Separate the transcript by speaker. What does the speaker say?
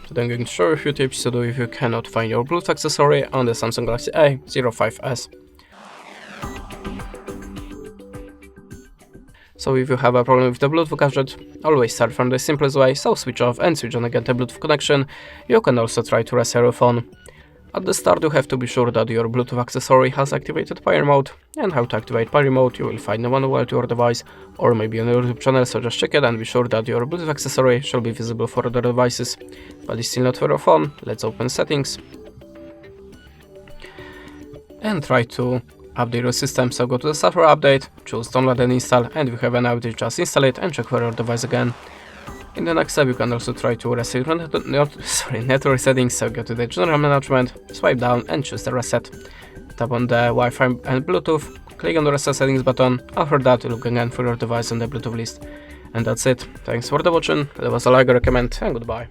Speaker 1: Today I'm going to show you a few tips to do if you cannot find your Bluetooth accessory on the SAMSUNG Galaxy A05S. So if you have a problem with the Bluetooth gadget, always start from the simplest way, so switch off and switch on again the Bluetooth connection. You can also try to reset your phone. At the start you have to be sure that your Bluetooth accessory has activated pair mode, and how to activate pair mode you will find the manual to your device or maybe on your YouTube channel, so just check it and be sure that your Bluetooth accessory shall be visible for other devices, but it's still not for your phone. Let's open settings and try to update your system, so go to the software update, choose download and install, and if you have an outage just install it and check for your device again. In the next step you can also try to reset network settings, so go to the general management, swipe down and choose the reset. Tap on the Wi-Fi and Bluetooth, click on the reset settings button. After that look again for your device on the Bluetooth list. And that's it. Thanks for the watching, that was all I recommend, and goodbye.